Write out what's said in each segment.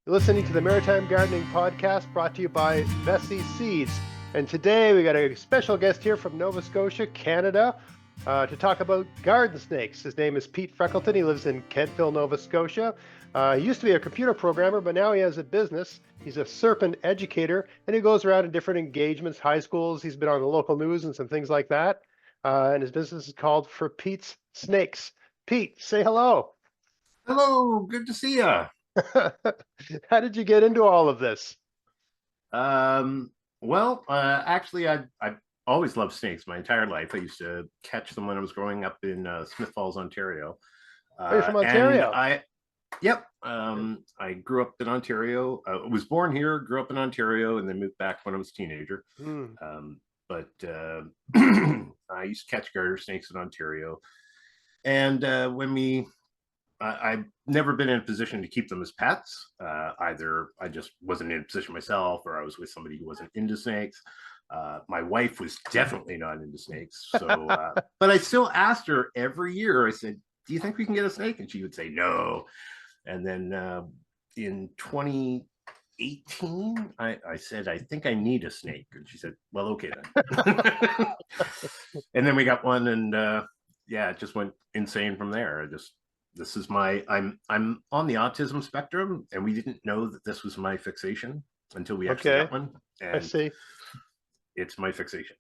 You're listening to the Maritime Gardening Podcast brought to you by Vessi Seeds. And today we got a special guest here from Nova Scotia, Canada, to talk about garden snakes. His name is Pete Freckelton. He lives in Kentville, Nova Scotia. He used to be a computer programmer, but now he has a business. He's a serpent educator, and he goes around in different engagements, high schools. He's been on the local news and some things like that. And his business is called For Pete's Snakes. Pete, say hello. Hello, good to see you. How did you get into all of this? Actually, I've always loved snakes my entire life. I used to catch them when I was growing up in Smith Falls, Ontario. Oh, you're from Ontario. I grew up in Ontario. Was born here, grew up in Ontario, and then moved back when I was a teenager. But I used to catch garter snakes in Ontario. And I've never been in a position to keep them as pets. Either I just wasn't in a position myself, or I was with somebody who wasn't into snakes. My wife was definitely not into snakes. So, but I still asked her every year. I said, "Do you think we can get a snake?" And she would say no. And then in 2018, I said, "I think I need a snake," and she said, "Well, okay then." And then we got one, and it just went insane from there. This is I'm on the autism spectrum, and we didn't know that this was my fixation until we actually got one. And I see. It's my fixation.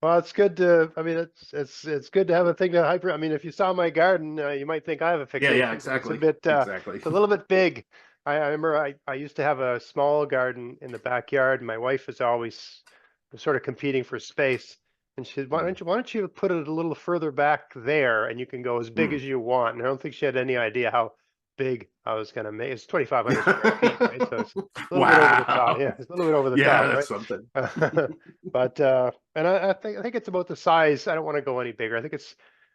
Well, it's good to. I mean, it's good to have a thing to hyper. I mean, if you saw my garden, you might think I have a fixation. Yeah, exactly. It's a bit, exactly. It's a little bit big. I remember I used to have a small garden in the backyard. And my wife was always sort of competing for space. And she said, why don't you put it a little further back there, and you can go as big as you want. And I don't think she had any idea how big I was going to make. It's 2,500 square feet, right? So it's a little bit over the top. Yeah, it's a little bit over the top, that's right? something. But and I think it's about the size. I don't want to go any bigger. I think it's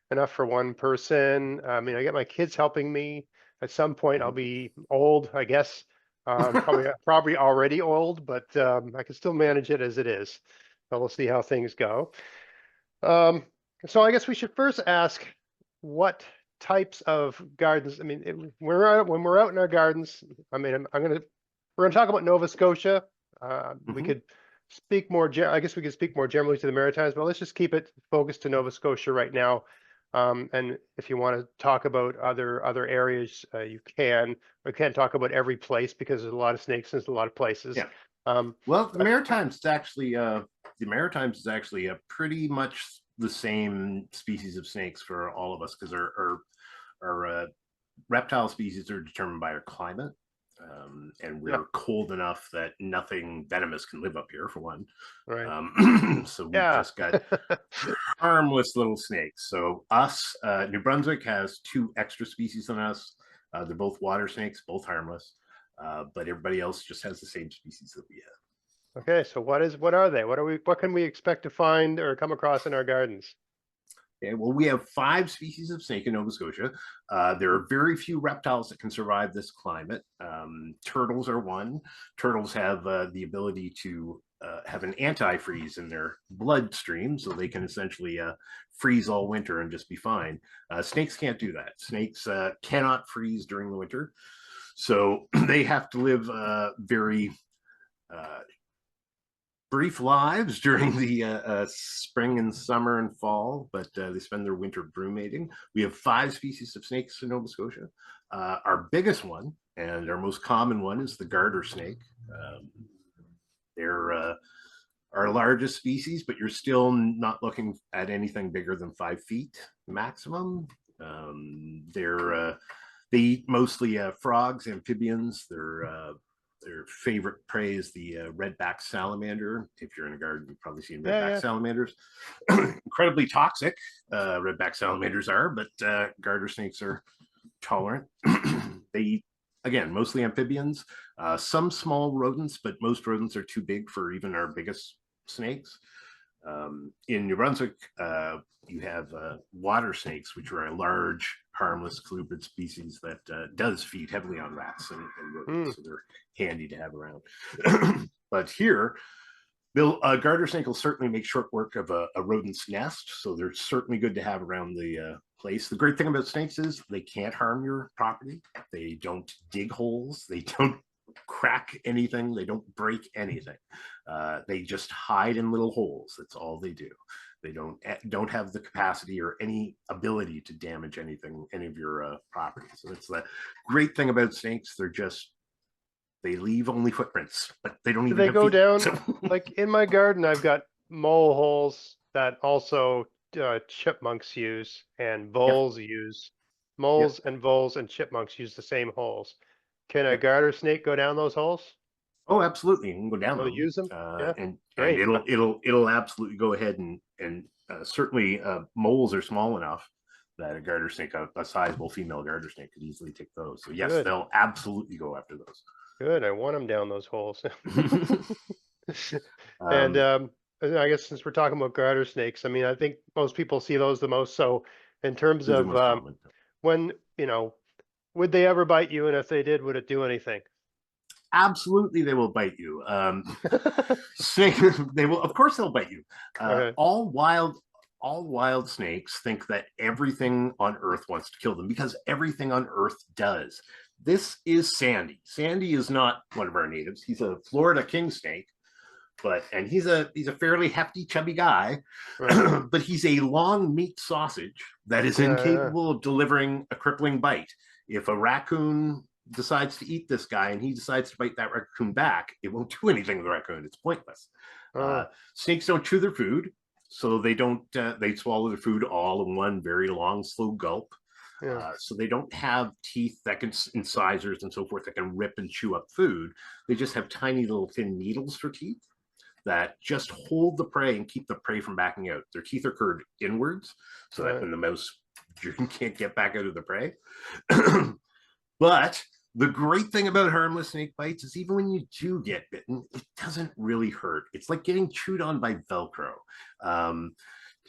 enough for one person. I mean, I get my kids helping me. At some point, I'll be old, I guess. Probably already old, but I can still manage it as it is. So we'll see how things go. So I guess we should first ask what types of gardens. I mean, when we're out in our gardens. I mean, we're gonna talk about Nova Scotia. We could speak more. I guess we could speak more generally to the Maritimes, but let's just keep it focused to Nova Scotia right now. And if you want to talk about other areas, you can. We can't talk about every place because there's a lot of snakes and there's a lot of places. Yeah. The Maritimes is actually pretty much the same species of snakes for all of us, because our reptile species are determined by our climate, and we're cold enough that nothing venomous can live up here, for one. Right. So we've just got harmless little snakes. So New Brunswick has 2 extra species than us. They're both water snakes, both harmless. But everybody else just has the same species that we have. Okay, so what are they? What can we expect to find or come across in our gardens? Okay, well, we have 5 species of snake in Nova Scotia. There are very few reptiles that can survive this climate. Turtles are one. Turtles have the ability to have an antifreeze in their bloodstream, so they can essentially freeze all winter and just be fine. Snakes can't do that. Snakes cannot freeze during the winter. So they have to live very brief lives during the spring and summer and fall, but they spend their winter brumating. We have 5 species of snakes in Nova Scotia. Our biggest one and our most common one is the garter snake. They're our largest species, but you're still not looking at anything bigger than 5 feet maximum. They eat mostly frogs, amphibians. Their favorite prey is the redback salamander. If you're in a garden, you've probably seen redback salamanders. Incredibly toxic, redback salamanders are, but garter snakes are tolerant. They eat, again, mostly amphibians, some small rodents, but most rodents are too big for even our biggest snakes. In New Brunswick, you have water snakes, which are a large, harmless colubrid species that does feed heavily on rats and rodents, so they're handy to have around. But here, a garter snake will certainly make short work of a rodent's nest, so they're certainly good to have around the place. The great thing about snakes is they can't harm your property. They don't dig holes. They don't crack anything. They don't break anything. They just hide in little holes. That's all they do. They don't have the capacity or any ability to damage anything, any of your property. So that's the great thing about snakes. They leave only footprints, but they don't Do even they have go feet. down? So Like in my garden, I've got mole holes that also chipmunks use and yep, voles use. yep, Moles and voles and chipmunks use the same holes. Can a yep. garter snake go down those holes? Oh, absolutely. You can go down They'll them, use them? Yeah, and great. it'll absolutely go ahead and certainly moles are small enough that a garter snake, a sizable female garter snake, could easily take those. So yes, Good, they'll absolutely go after good. I want them down those holes. those. And um, I guess since we're talking about garter snakes, I mean, I think most people see those the most. So in terms they're the of most common. when, would they ever bite you? And if they did, would it do anything? Absolutely, they will bite you. Snake, they will, of course, they'll bite you. Okay. All wild snakes think that everything on Earth wants to kill them because everything on Earth does. This is Sandy. Sandy is not one of our natives. He's a Florida king snake, and he's a fairly hefty, chubby guy, Right. but he's a long meat sausage that is Yeah, yeah. incapable of delivering a crippling bite. If a raccoon decides to eat this guy and he decides to bite that raccoon back, it won't do anything with the raccoon. It's pointless. Oh, Snakes don't chew their food, so they don't. They swallow their food all in one very long, slow gulp. yeah. So they don't have teeth that can incisors and so forth that can rip and chew up food. They just have tiny little thin needles for teeth that just hold the prey and keep the prey from backing out. Their teeth are curved inwards so that Right. when the mouse can't get back out of the prey. But the great thing about harmless snake bites is even when you do get bitten, it doesn't really hurt. It's like getting chewed on by Velcro.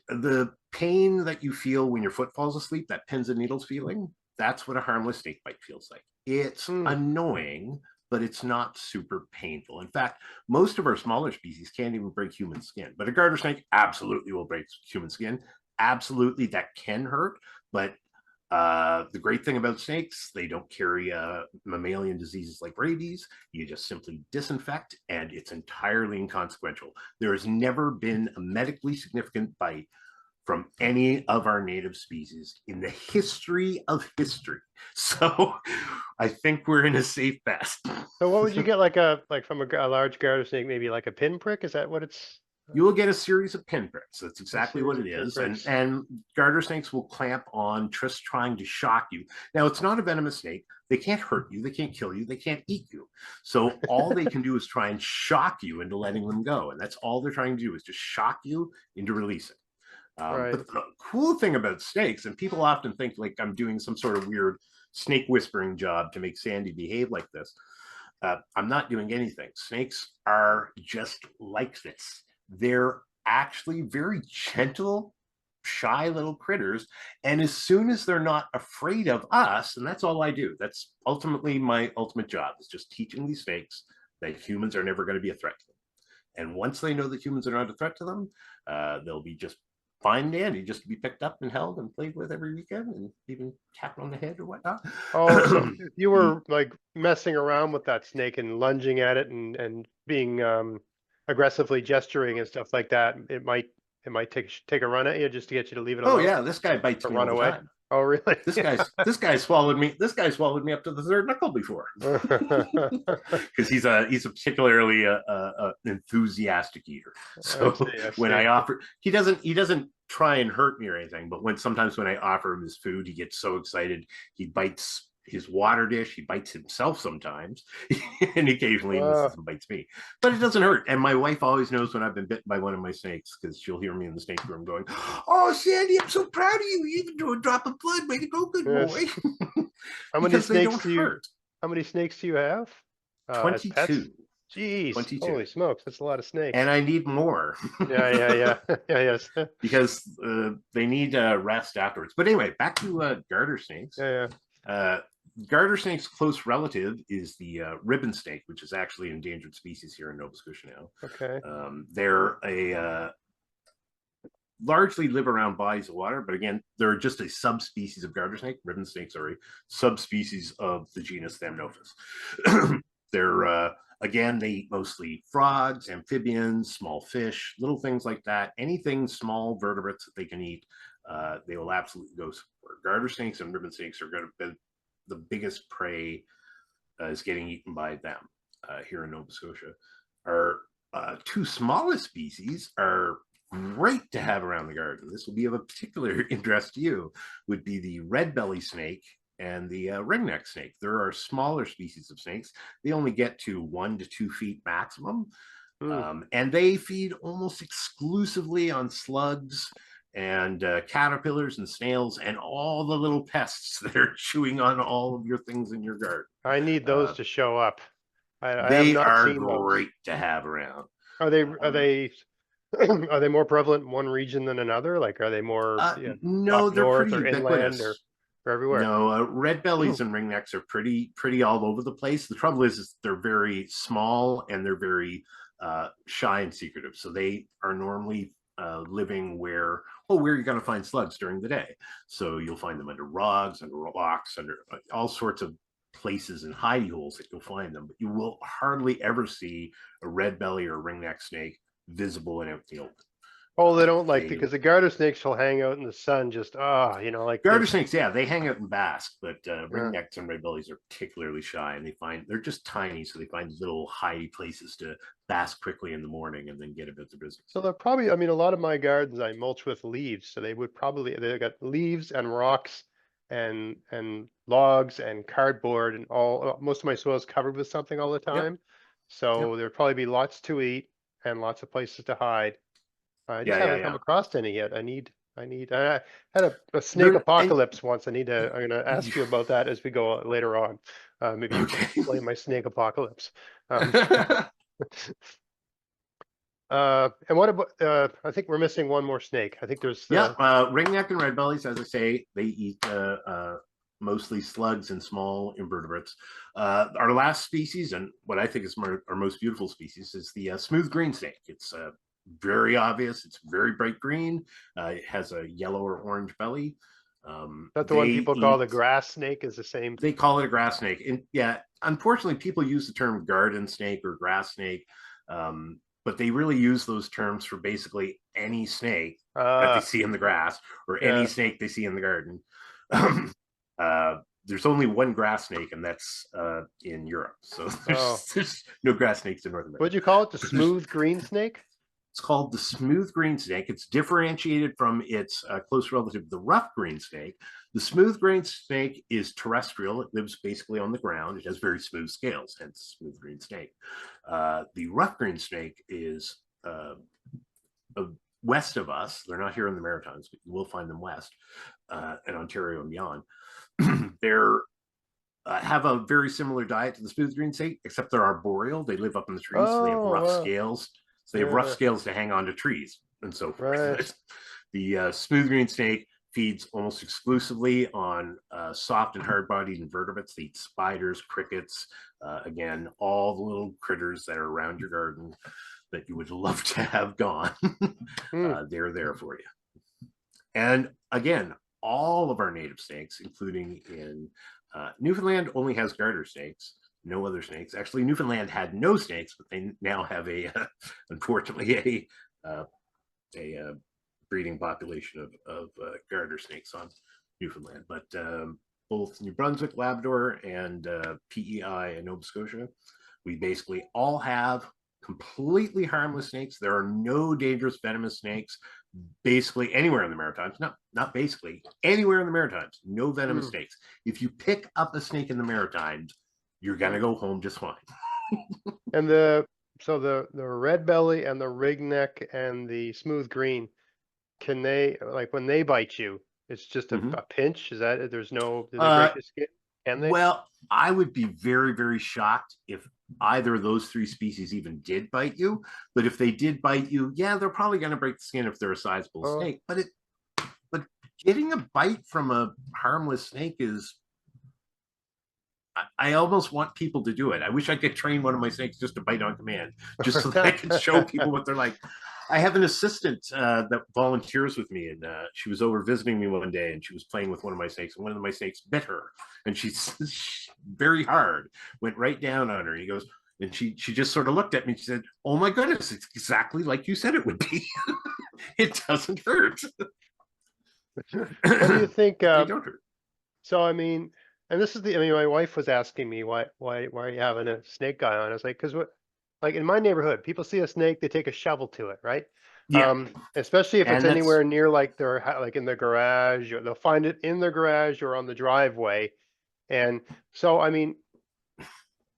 The pain that you feel when your foot falls asleep, that pins and needles feeling, that's what a harmless snake bite feels like. It's Hmm. annoying, but it's not super painful. In fact, most of our smaller species can't even break human skin, but a garter snake absolutely will break human skin. Absolutely, that can hurt, but the great thing about snakes, they don't carry mammalian diseases like rabies. You just simply disinfect, and it's entirely inconsequential. There has never been a medically significant bite from any of our native species in the history of history. So I think we're in a safe bet. So what would you get like from a large garter snake, maybe like a pinprick? Is that what it's You will get a series of pinpricks. That's a exactly what series it of is. pinpricks? And garter snakes will clamp on just trying to shock you. Now, it's not a venomous snake. They can't hurt you. They can't kill you. They can't eat you. So all they can do is try and shock you into letting them go. And that's all they're trying to do is just shock you into releasing. Right. But the cool thing about snakes, and people often think like I'm doing some sort of weird snake whispering job to make Sandy behave like this. I'm not doing anything. Snakes are just like this. They're actually very gentle, shy little critters. And as soon as they're not afraid of us, and that's all I do, that's ultimately my ultimate job, is just teaching these snakes that humans are never going to be a threat to them. And once they know that humans are not a threat to them, they'll be just fine dandy, just to be picked up and held and played with every weekend and even tapped on the head or whatnot. Oh, so if you were like messing around with that snake and lunging at it and being aggressively gesturing and stuff like that, it might take a run at you just to get you to leave it Oh alone yeah, this guy bites or me run all the away. time. Oh, really? This guy swallowed me. This guy swallowed me up to the third knuckle before, because he's a particularly enthusiastic eater. I So see. I when see. I offer, he doesn't try and hurt me or anything. But sometimes when I offer him his food, he gets so excited he bites his water dish. He bites himself sometimes, and occasionally he misses and bites me. But it doesn't hurt. And my wife always knows when I've been bitten by one of my snakes because she'll hear me in the snake room going, "Oh, Sandy, I'm so proud of you. You even drew a drop of blood. Way to go, good boy." Yes. How many Because they snakes don't do you? hurt. How many snakes do you have as pets? 22. Jeez, 22. holy smokes, that's a lot of And snakes. I need more Yeah, yeah, yeah, yeah, yes, yeah, because they need rest afterwards. But anyway, back to garter snakes. yeah. Uh, Garter snake's close relative is the ribbon snake, which is actually an endangered species here in Nova Scotia now. Okay. They're a largely live around bodies of water, but again, they're just a subspecies of garter snake. Ribbon snakes are a subspecies of the genus Thamnophis. They're again, they eat mostly frogs, amphibians, small fish, little things like that. Anything small vertebrates that they can eat, they will absolutely go for. Garter snakes and ribbon snakes are going to be the biggest prey is getting eaten by them here in Nova Scotia. Our two smallest species are great to have around the garden. This will be of a particular interest to you, would be the red belly snake and the ringneck snake. There are smaller species of snakes. They only get to 1 to 2 feet maximum. And they feed almost exclusively on slugs and caterpillars and snails and all the little pests that are chewing on all of your things in your garden. I need those to show up. I have They not are seen those. great to have around. Are they are they more prevalent in one region than another? Like, are they more no, up they're north pretty or inland ubiquitous. or everywhere? No, red bellies and ringnecks are pretty all over the place. The trouble is they're very small and they're very shy and secretive. So they are normally living where you're going to find slugs during the day. So you'll find them under rugs, under rocks, under all sorts of places and hidey holes that you'll find them. But you will hardly ever see a red belly or ringneck snake visible and out in the open. Oh, they don't like, because the garter snakes will hang out in the sun, just like garter snakes. Yeah, they hang out and bask, but ringnecks and red bellies are particularly shy, and they're just tiny, so they find little hidey places to bask quickly in the morning and then get about their business. So they're probably, I mean, a lot of my gardens I mulch with leaves, so they got leaves and rocks and logs and cardboard and most of my soil is covered with something all the time. So there'd probably be lots to eat and lots of places to hide. I just haven't come across any yet. I had a snake apocalypse once. I'm gonna ask you about that as we go later on. Maybe you can explain my snake apocalypse. And what about, I think we're missing one more snake. I think there's ringneck and red bellies, as I say, they eat mostly slugs and small invertebrates. Our last species, and what I think is our most beautiful species, is the smooth green snake. It's very obvious. It's very bright green. It has a yellow or orange belly. That's the one people call the grass snake. Is the same. They call it a grass snake. And yeah, unfortunately, people use the term garden snake or grass snake, but they really use those terms for basically any snake that they see in the grass or any snake they see in the garden. There's only one grass snake, and that's in Europe. So there's no grass snakes in North America. What'd you call it? The smooth green snake? It's called the smooth green snake. It's differentiated from its close relative, the rough green snake. The smooth green snake is terrestrial. It lives basically on the ground. It has very smooth scales, hence smooth green snake. The rough green snake is west of us. They're not here in the Maritimes, but you will find them west in Ontario and beyond. They're have a very similar diet to the smooth green snake, except they're arboreal. They live up in the trees, so they have rough scales. So they have rough scales to hang on to trees and so forth. The smooth green snake feeds almost exclusively on soft and hard-bodied invertebrates. They eat spiders, crickets, again, all the little critters that are around your garden that you would love to have gone. They're there for you. And again, all of our native snakes, including in Newfoundland, only has garter snakes. No other snakes. Actually, Newfoundland had no snakes, but they now have unfortunately, a breeding population of garter snakes on Newfoundland. But both New Brunswick, Labrador, and PEI and Nova Scotia, we basically all have completely harmless snakes. There are no dangerous venomous snakes basically anywhere in the Maritimes. No, not basically, anywhere in the Maritimes, no venomous snakes. If you pick up a snake in the Maritimes, you're gonna go home just fine. And the red belly and the ringneck and the smooth green, can they, like, when they bite you, it's just a pinch? Is that, there's no, do they break the skin? Can they? Well, I would be very, very shocked if either of those three species even did bite you. But if they did bite you, yeah, they're probably going to break the skin if they're a sizable snake. But getting a bite from a harmless snake is, I almost want people to do it. I wish I could train one of my snakes just to bite on command, just so that I could show people what they're like. I have an assistant that volunteers with me, and she was over visiting me one day, and she was playing with one of my snakes, and one of my snakes bit her, and she's very hard, went right down on her. He goes, and she just sort of looked at me. And she said, "Oh my goodness, it's exactly like you said it would be. It doesn't hurt." What do you think? They don't hurt. So I mean, and this is I mean, my wife was asking me why are you having a snake guy on? I was like, because what, like in my neighborhood, people see a snake, they take a shovel to it, right? Yeah, Especially if it's and that's anywhere near like like in their garage, or they'll find it in their garage or on the driveway. And so, I mean,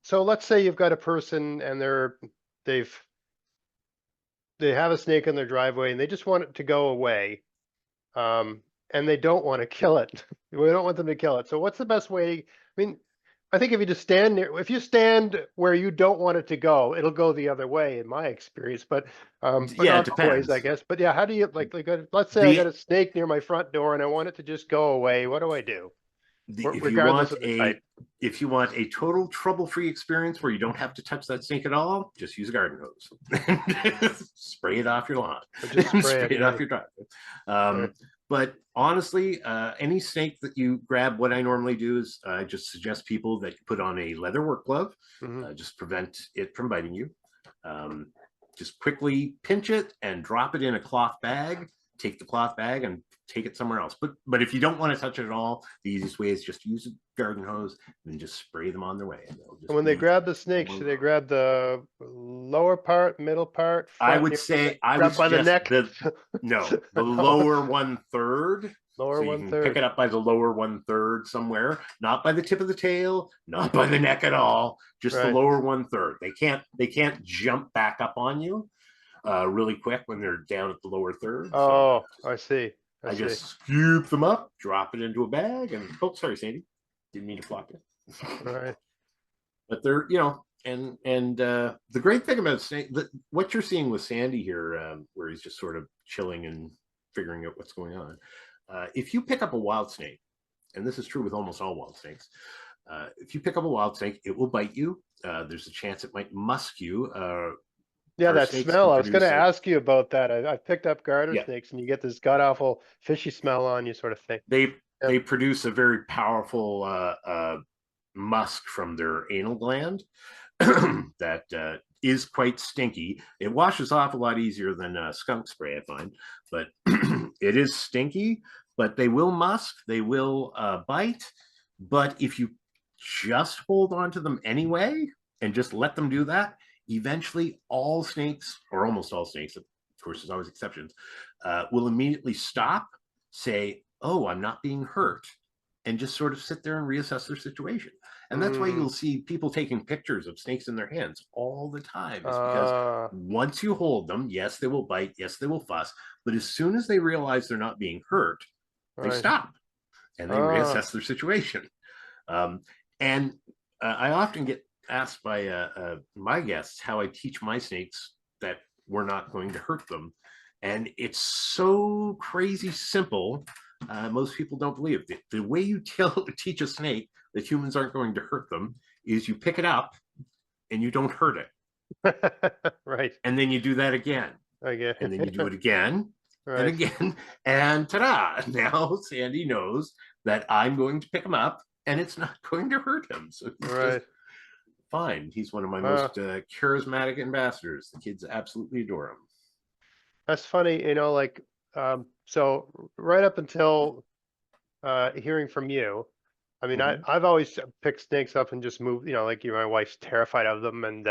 so let's say you've got a person and they've they have a snake in their driveway and they just want it to go away. And they don't want to kill it. We don't want them to kill it. So what's the best way? I mean, I think if you just stand near, if you stand where you don't want it to go, it'll go the other way in my experience, but yeah, it not always, I depends. guess. But yeah, how do you let's say I got The a snake near my front door and I want it to just go away. What do I do? if you Regardless want of the type. a total trouble-free experience where you don't have to touch that snake at all, just use a garden hose. Spray it off your lawn. Or just spray Spray it, it off right? your driveway. Right. But honestly, any snake that you grab, what I normally do is I just suggest people that you put on a leather work glove, Hmm. just prevent it from biting you. Just quickly pinch it and drop it in a cloth bag. Take the cloth bag and take it somewhere else. But if you don't want to touch it at all, the easiest way is just use a garden hose and just spray them on their way. And they'll And just when they be grab the snake, gone. should they grab the lower part, middle part, I front, would near say I would grab by the suggest neck? the lower 1/3. Lower So you one can pick third. it up by the lower 1/3 somewhere, not by the tip of the tail, not by the neck at all, just the Right. lower 1/3. They can't jump back up on you really quick when they're down at the lower third. So Oh, I see. I I see. just scoop them up, drop it into a bag, and oh, sorry, Sandy, didn't mean to flop you. Right. But they're the great thing about snake, what you're seeing with Sandy here, where he's just sort of chilling and figuring out what's going on. If you pick up a wild snake, and this is true with almost all wild snakes, if you pick up a wild snake, it will bite you. There's a chance it might musk you. Yeah, Our that snakes smell. can I was going to produce ask you about that. I've picked up garter yeah, snakes, and you get this god awful fishy smell on you, sort of thing. they Yeah. they produce a very powerful musk from their anal gland that is quite stinky. It washes off a lot easier than skunk spray, I find, but it is stinky. But they will musk, they will bite. But if you just hold on to them anyway and just let them do that, eventually all snakes, or almost all snakes, of course, there's always exceptions, will immediately stop, say, "Oh, I'm not being hurt," and just sort of sit there and reassess their situation. And that's why Mm. you'll see people taking pictures of snakes in their hands all the time, is because Uh, once you hold them, yes, they will bite, yes, they will fuss, but as soon as they realize they're not being hurt, they right. stop and they reassess their situation. Um, and I often get asked by my guests how I teach my snakes that we're not going to hurt them. And it's so crazy simple. Most people don't believe it. The way you teach a snake that humans aren't going to hurt them is you pick it up and you don't hurt it. Right. And then you do that again. Okay. And then you do it again and Right. again. And ta-da! Now Sandy knows that I'm going to pick him up and it's not going to hurt him. So he's just Right. fine. He's one of my Uh, most charismatic ambassadors. The kids absolutely adore him. that's funny, like, so right up until hearing from you, I mean, Mhm. I've always picked snakes up and just moved, like my wife's terrified of them, and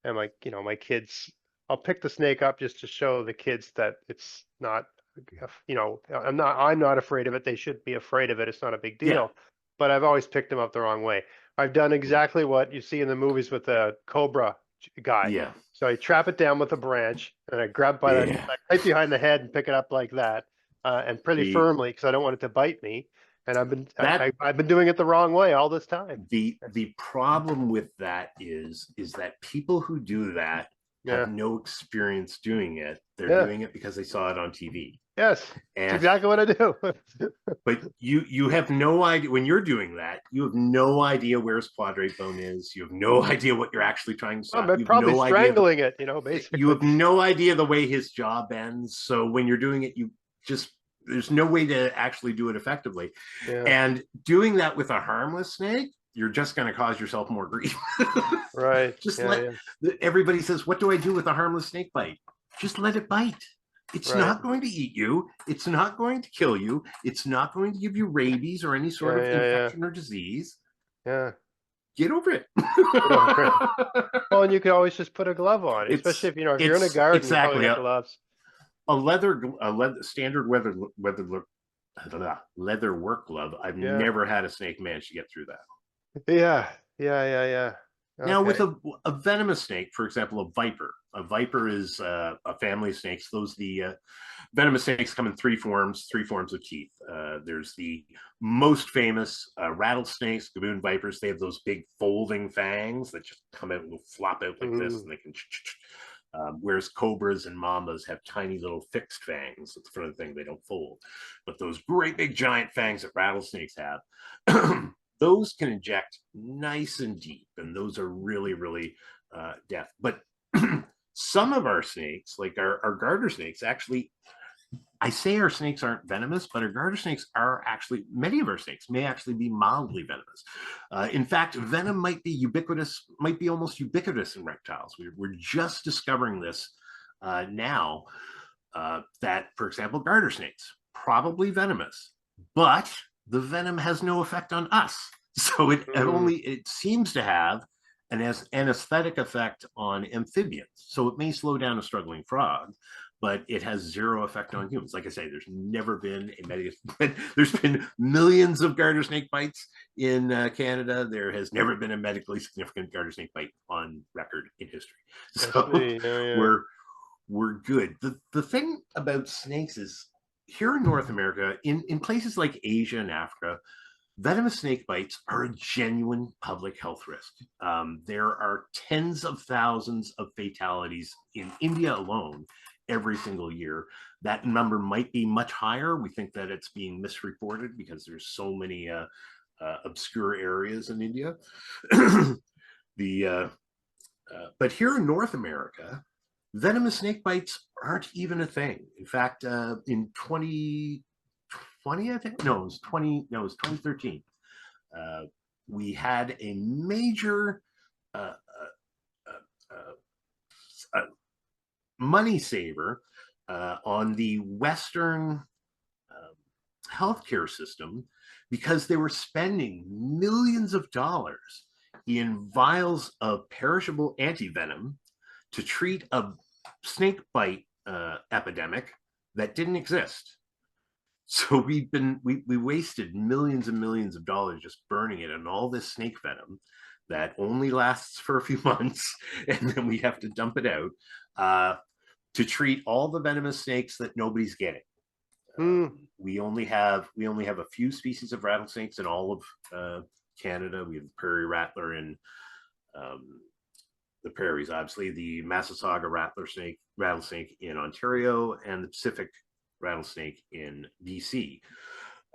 like, my kids, I'll pick the snake up just to show the kids that it's not, I'm not afraid of it. They shouldn't be afraid of it. It's not a big Yeah. deal. But I've always picked them up the wrong way. I've done exactly what you see in the movies with the cobra guy. Yeah. So I trap it down with a branch and I grab by the Yeah. like, right behind the head and pick it up like that, and pretty The firmly because I don't want it to bite me. And that I've been doing it the wrong way all this time. the problem with that is that people who do that have Yeah. no experience doing it. They're Yeah. doing it because they saw it on TV. Yes, that's And exactly what I do. but you have no idea when you're doing that. You have no idea where his quadrate bone is. You have no idea what you're actually trying to stop. I'm You have probably no idea strangling it, you basically. have no idea the way his jaw bends. So when you're doing it, you just there's no way to actually do it effectively. Yeah, And doing that with a harmless snake, you're just going to cause yourself more grief. right. Just Yeah, let yeah, everybody says, what do I do with a harmless snake bite? Just let it bite. It's right. not going to eat you. It's not going to kill you. It's not going to give you rabies or any sort Yeah, of yeah, yeah, infection or disease. yeah. Get over it. Get over it. Well, and you can always just put a glove on, especially if if you're in a it's garden, you probably exactly got gloves. a leather standard leather work glove. I've Yeah, never had a snake manage to get through that. yeah, yeah, yeah, yeah. Now, with Okay. a venomous snake, for example, a viper. A viper is a family of snakes. The venomous snakes come in three forms of teeth. There's the most famous rattlesnakes, gaboon vipers. They have those big folding fangs that just come out and will flop out like this, Mm, and they can. Whereas cobras and mambas have tiny little fixed fangs at the front of the thing. They don't fold. But those great big giant fangs that rattlesnakes have, those can inject nice and deep, and those are really, really death. But some of our snakes, like our garter snakes, actually, I say our snakes aren't venomous, but our garter snakes are actually, many of our snakes may actually be mildly venomous. In fact, venom might be ubiquitous, might be almost ubiquitous in reptiles. We're just discovering this now that, for example, garter snakes, probably venomous, but the venom has no effect on us. So mm, it seems to have an anesthetic effect on amphibians. So it may slow down a struggling frog, but it has zero effect on humans. Like I say, there's never been there's been millions of garter snake bites in Canada. There has never been a medically significant garter snake bite on record in history. I So see. Yeah, yeah. we're good. The thing about snakes is here in North America, in places like Asia and Africa, venomous snake bites are a genuine public health risk. There are tens of thousands of fatalities in India alone every single year. That number might be much higher. We think that it's being misreported because there's so many obscure areas in India. the But here in North America, venomous snake bites aren't even a thing. In fact, in 2020, I think, no, it was 2013. We had a major uh, uh, money saver on the Western healthcare system because they were spending millions of dollars in vials of perishable antivenom to treat a snake bite epidemic that didn't exist. So we wasted millions and millions of dollars just burning it and all this snake venom that only lasts for a few months, and then we have to dump it out to treat all the venomous snakes that nobody's getting. Mm, We only have a few species of rattlesnakes in all of Canada. We have the prairie rattler in the prairies, obviously, the Massasauga rattlesnake in Ontario, and the Pacific rattlesnake in BC.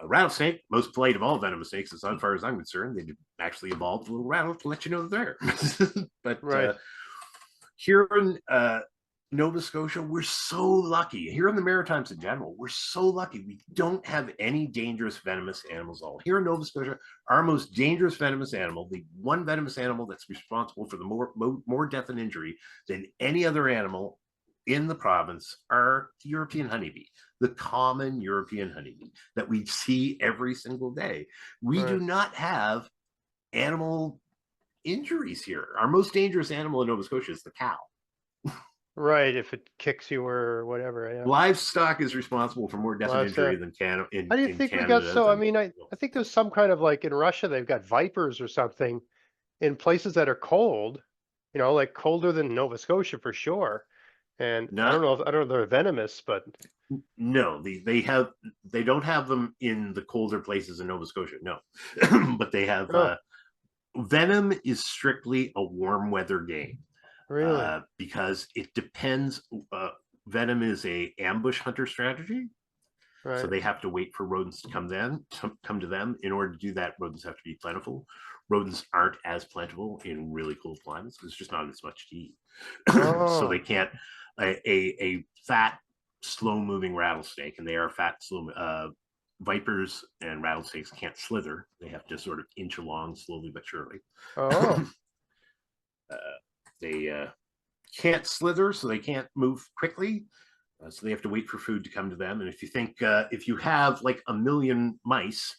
A rattlesnake, most polite of all venomous snakes, as far as I'm concerned, they actually evolved a little rattle to let you know they're there. But right. here in Nova Scotia, we're so lucky. Here in the Maritimes in general, we're so lucky. We don't have any dangerous venomous animals at all. Here in Nova Scotia, our most dangerous venomous animal, the one venomous animal that's responsible for the more death and injury than any other animal in the province, are the European honeybee, the common European honeybee that we see every single day. We do Right. not have animal injuries here. Our most dangerous animal in Nova Scotia is the cow. Right. If it kicks you or whatever. Yeah. Livestock is responsible for more death and injury Livestock. than How do you in think we got Canada so? I than mean, I think there's some kind of like in Russia, they've got vipers or something in places that are cold, like colder than Nova Scotia for sure. And not I don't know if they're venomous, but no they don't have them in the colder places in Nova Scotia, no. But they have oh, venom is strictly a warm weather game really? because it depends. Venom is a ambush hunter strategy. So Right. they have to wait for rodents to come to them. In order to do that, rodents have to be plentiful. Rodents aren't as plentiful in really cold climates. There's just not as much to eat. So they Oh, can't, a fat, slow moving rattlesnake, and they are fat, slow, vipers and rattlesnakes can't slither. They have to sort of inch along slowly but surely. oh, They can't slither, so they can't move quickly. So they have to wait for food to come to them. And if you think, if you have like a million mice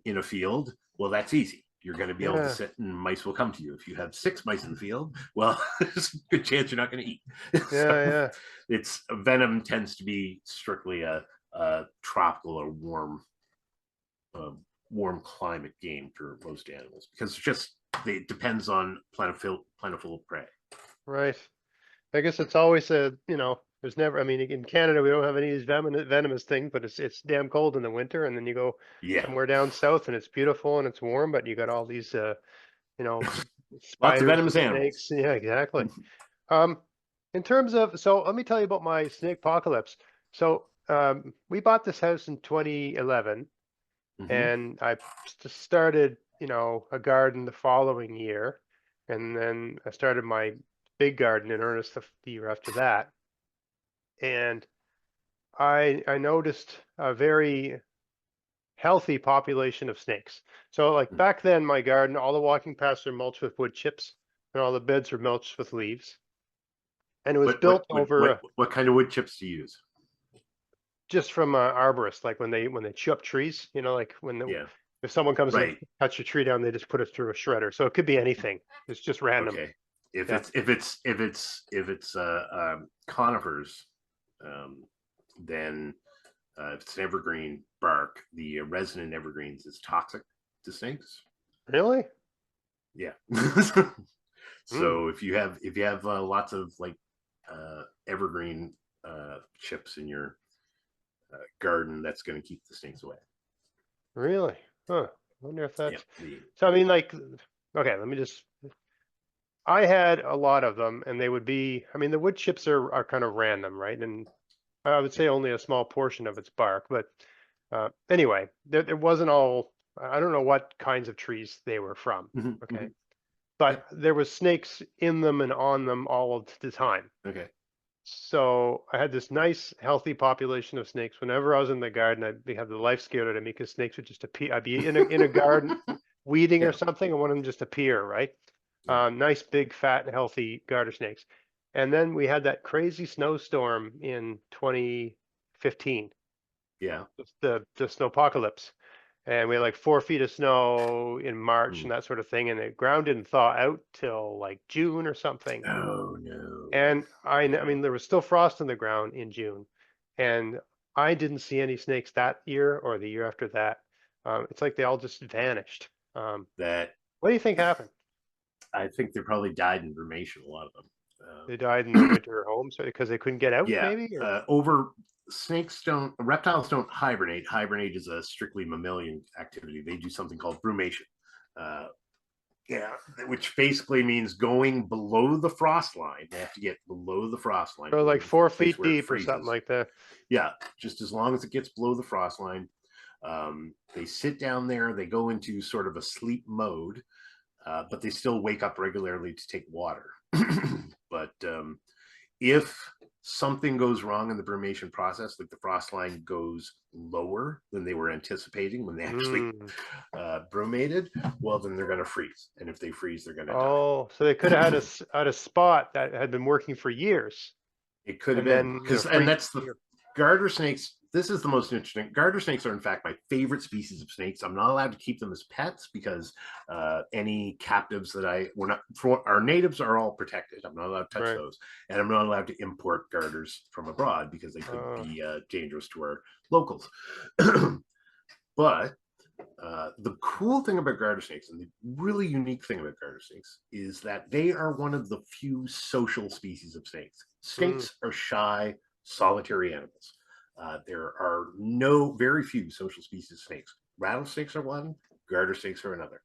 in a field, well, that's easy. You're going to be able to yeah, sit and mice will come to you. If you have 6 mice in the field, well, there's a good chance you're not going to eat. yeah, So yeah. it's venom tends to be strictly a tropical or uh, warm climate game for most animals because it's just it depends on plentiful prey. Right. I guess it's always a, there's never, I mean, in Canada, we don't have any of these venomous things, but it's damn cold in the winter. And then you go Yeah, somewhere down south and it's beautiful and it's warm, but you got all these, you know, lots of spiders and venomous animals. snakes. Yeah, exactly. Um, in terms of, so let me tell you about my snake apocalypse. So, we bought this house in 2011 Mm-hmm. and I started, a garden the following year. And then I started my big garden in earnest the year after that. And I noticed a very healthy population of snakes. So like back then, my garden, all the walking paths are mulched with wood chips, and all the beds were mulched with leaves. And it was What what built what over what what kind of wood chips do you use? just from arborists, like when they chew up trees, like Yeah, if someone comes and right. cuts your tree down, they just put it through a shredder. So it could be anything. It's just random. Okay. If Yeah. it's conifers, um, then if it's an evergreen bark, the resin in evergreens is toxic to snakes. Really? Yeah. Hmm. So if you have lots of like evergreen chips in your garden, that's going to keep the snakes away. Really? Huh. I wonder if Yeah. that's so. I mean, like, okay, let me just I had a lot of them, and they would be. I mean, the wood chips are kind of random, right? And I would Yeah. say only a small portion of its bark. But anyway, there wasn't all. I don't know what kinds of trees they were from. Mm-hmm, Okay, mm-hmm. but Yep. there was snakes in them and on them all of the time. Okay. So I had this nice, healthy population of snakes. Whenever I was in the garden, I'd have the life scared out of me because snakes would just appear. I'd be in a garden weeding or Yeah. something, and one of them just appear, right? Yeah. Nice, big, fat, healthy garter snakes. And then we had that crazy snowstorm in 2015, Yeah. the snowpocalypse. And we had like 4 feet of snow in March Mm. and that sort of thing. And the ground didn't thaw out till like June or something. Oh no. And I Yeah. mean, there was still frost on the ground in June, and I didn't see any snakes that year or the year after that. It's like they all just vanished. That What do you think happened? I think they probably died in vermation. A lot of them. They died in their winter homes because they couldn't get out, Yeah. maybe? Or Over snakes don't reptiles don't hibernate. Hibernate is a strictly mammalian activity. They do something called brumation. Uh, yeah, which basically means going below the frost line. They have to get below the frost line, or below like the four place feet where it deep or something freezes. like that. Yeah, just as long as it gets below the frost line. They sit down there. They go into sort of a sleep mode, but they still wake up regularly to take water. But if something goes wrong in the brumation process, like the frost line goes lower than they were anticipating when they actually Mm. brumated, well, then they're going to freeze. And if they freeze, they're going to Oh, so they could have die. had a spot that had been working for years, It could have and been then because, and freeze. that's the garter snakes. This is the most interesting. Garter snakes are, in fact, my favorite species of snakes. I'm not allowed to keep them as pets because any captives that we're not, for our natives are all protected. I'm not allowed to touch Right. those, and I'm not allowed to import garters from abroad because they could Uh, be dangerous to our locals. But the cool thing about garter snakes and the really unique thing about garter snakes is that they are one of the few social species of snakes. mm, Snakes are shy, solitary animals. There are very few social species of snakes. Rattlesnakes are one, garter snakes are another.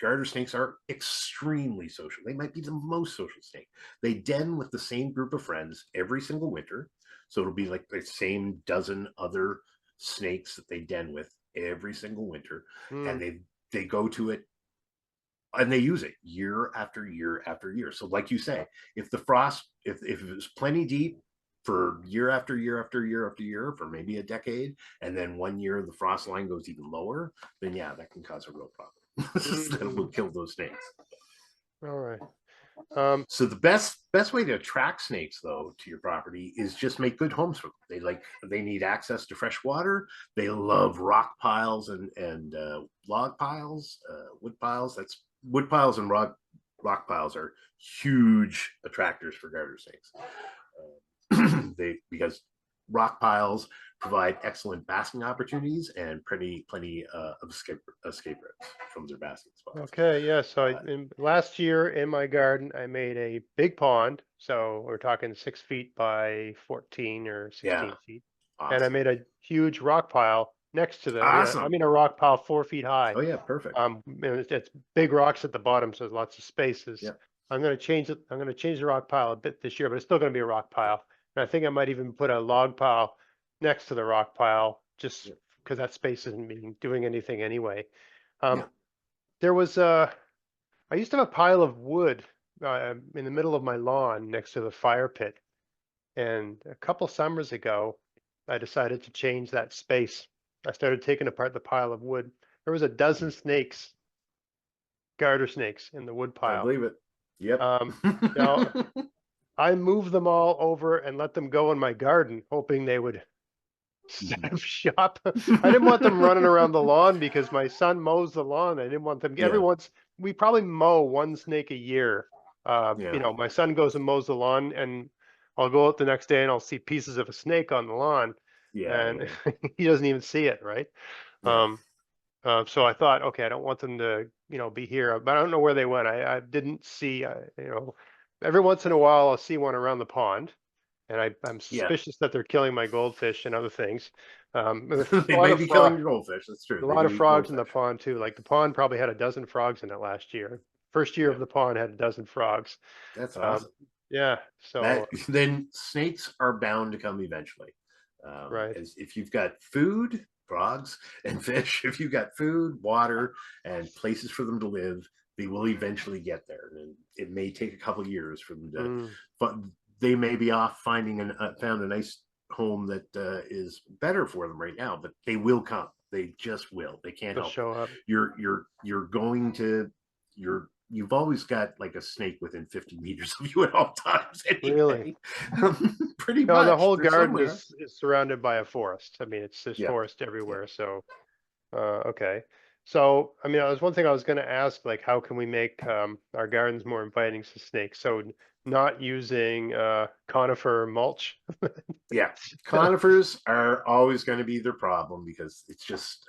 Garter snakes are extremely social. They might be the most social snake. They den with the same group of friends every single winter. So it'll be like the same dozen other snakes that they den with every single winter. Hmm. And they go to it and they use it year after year after year. So like you say, if the frost, if it was plenty deep for year after year after year after year for maybe a decade, and then one year the frost line goes even lower, then yeah, that can cause a real problem. That will Mm. kill those snakes. All right. Um, So the best way to attract snakes though to your property is just make good homes for them. They need access to fresh water. They love rock piles and log piles, wood piles. That's wood piles and rock piles are huge attractors for garter snakes. They because rock piles provide excellent basking opportunities and plenty of escape routes from their basking spots. okay. Yeah. So Uh, last year in my garden, I made a big pond. So we're talking 6 feet by 14 or yeah, 16 feet. And I awesome, made a huge rock pile next to I awesome. mean, a rock pile 4 feet high. Oh yeah, perfect. And it's big rocks at the bottom, so there's lots of spaces. Yeah, I'm going to change it. I'm going to change the rock pile a bit this year, but it's still going to be a rock pile. And I think I might even put a log pile next to the rock pile, just yeah, because that space isn't being doing anything anyway. Um, yeah. there was I used to have a pile of wood in the middle of my lawn next to the fire pit, and a couple summers ago, I decided to change that space. I started taking apart the pile of wood. There was a dozen snakes, garter snakes, in the wood I pile. believe it. Yep. Um, Now I moved them all over and let them go in my garden, hoping they would set up shop. I didn't want them running around the lawn because my son mows the lawn. I didn't want them every Yeah, once we probably mow one snake a year. yeah, My son goes and mows the lawn, and I'll go out the next day and I'll see pieces of a snake on the lawn, yeah, and yeah, he doesn't even see it, right? yeah. Um, so I thought, okay, I don't want them to, be here, but I don't know where they went. I didn't see, every once in a while I'll see one around the pond, and I'm Yeah. suspicious that they're killing my goldfish and other things. There's They might be killing your goldfish. That's a true. They lot do of eat frogs in the goldfish. pond too. Like the pond probably had a dozen frogs in it last year. First year Yeah, of the pond had a dozen frogs. that's Um, awesome. yeah. So That then snakes are bound to come eventually. right. As if you've got food, frogs and fish, if you've got food, water, and places for them to live, they will eventually get there. And it may take a couple years for them to, Mm, but they may be off finding found a nice home that is better for them right now, but they will come. They just will. They can't they'll help it. show up. You're going to you've always got like a snake within 50 meters of you at all times Really. anyway. Pretty No, the much. whole They're garden somewhere. is surrounded by a forest. I mean, it's just Yeah. forest Yeah. everywhere. So okay. So, I mean, that was one thing I was going to ask, like, how can we make our gardens more inviting to snakes? So, not using conifer mulch. Yeah. Conifers are always going to be their problem because it's just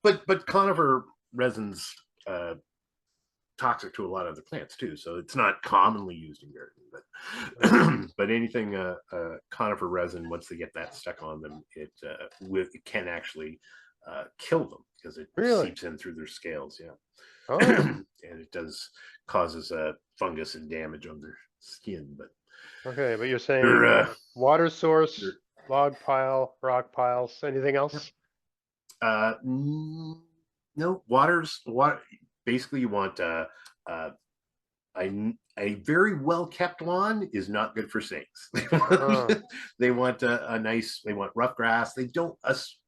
but conifer resins toxic to a lot of other plants too. So it's not commonly used in gardening, Okay. but but anything conifer resin, once they get that stuck on them, it can actually kill them because it Really? seeps in through their scales. Yeah, Oh, and it does causes fungus and damage on their skin. But okay. But you're they're saying water source, they're log pile, rock piles, anything yep. else? Mm, no, water. Basically, you want uh, a very well kept lawn is not good for snakes. Oh, They want a nice. They want rough grass. They don't.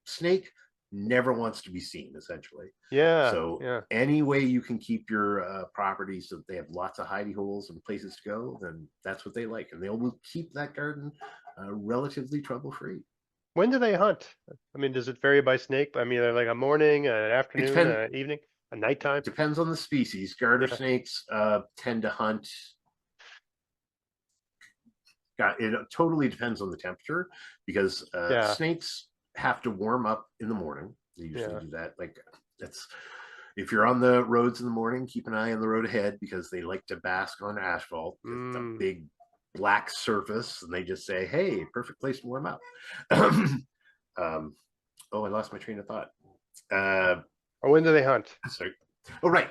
Snake never wants to be seen. Essentially, yeah, so yeah. any way you can keep your property so that they have lots of hidey holes and places to go, then that's what they like, and they will keep that garden relatively trouble free. When do they hunt? I mean, does it vary by snake? I mean, like a morning, an It afternoon, depends. evening, a nighttime? Depends on the species. Garter Yeah, snakes tend to hunt. It totally depends on the temperature because yeah, snakes have to warm up in the morning. They usually yeah. do that. Like that's if you're on the roads in the morning, keep an eye on the road ahead because they like to bask on asphalt because it's a Mm, big black surface, and they just say, "Hey, perfect place to warm up." um, oh, I lost my train of thought. Uh, or when do they hunt? sorry. Oh, right.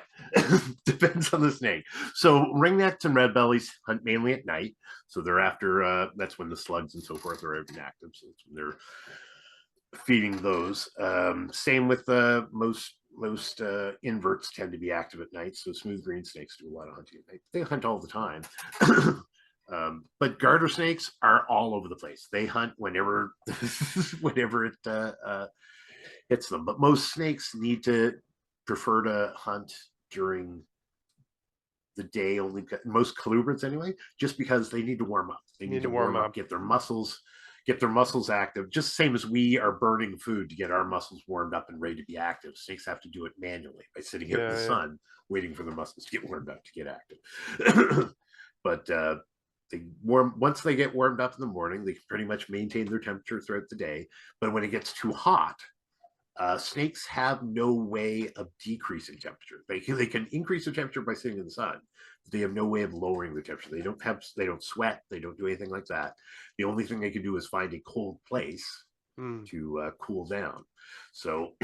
Depends on the snake. So ringnecks and red bellies hunt mainly at night. So they're after, that's when the slugs and so forth are inactive. So it's when they're feeding those. Same with most inverts tend to be active at night. So smooth green snakes do a lot of hunting at night. They hunt all the time. But garter snakes are all over the place. They hunt whenever whenever it hits them. But most snakes need to prefer to hunt during the day only. Most colubrids anyway, just because they need to warm up. They need to warm up, get their muscles active, just the same as we are burning food to get our muscles warmed up and ready to be active. Snakes have to do it manually by sitting out in the sun, waiting for their muscles to get warmed up to get active. But once they get warmed up in the morning, they can pretty much maintain their temperature throughout the day. But when it gets too hot, snakes have no way of decreasing temperature. They can increase their temperature by sitting in the sun. They have no way of lowering the temperature. They don't sweat. They don't do anything like that. The only thing they can do is find a cold place to cool down. So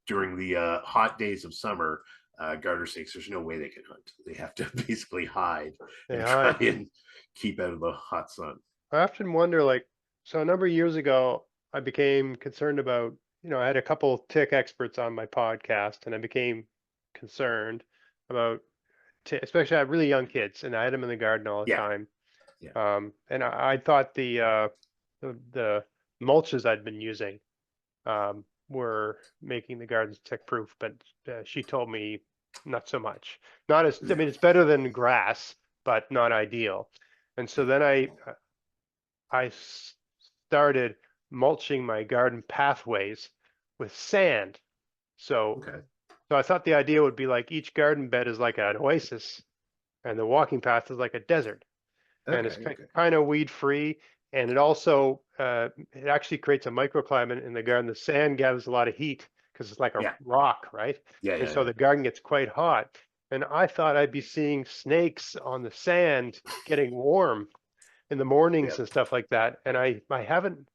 during the hot days of summer, garter snakes, there's no way they can hunt. They have to basically hide and try and keep out of the hot sun. I often wonder, like, so a number of years ago, I became concerned about, I had a couple tick experts on my podcast, and I became concerned about, especially I have really young kids, and I had them in the garden all the time. Yeah. And I thought the mulches I'd been using were making the gardens tick proof, but she told me not so much. Not as, I mean, it's better than grass, but not ideal. And so then I started mulching my garden pathways with sand. So I thought the idea would be like each garden bed is like an oasis, and the walking path is like a desert, and it's kind of weed free. And it also it actually creates a microclimate in the garden. The sand gathers a lot of heat because it's like a rock, right? And so the garden gets quite hot. And I thought I'd be seeing snakes on the sand getting warm in the mornings and stuff like that. And I haven't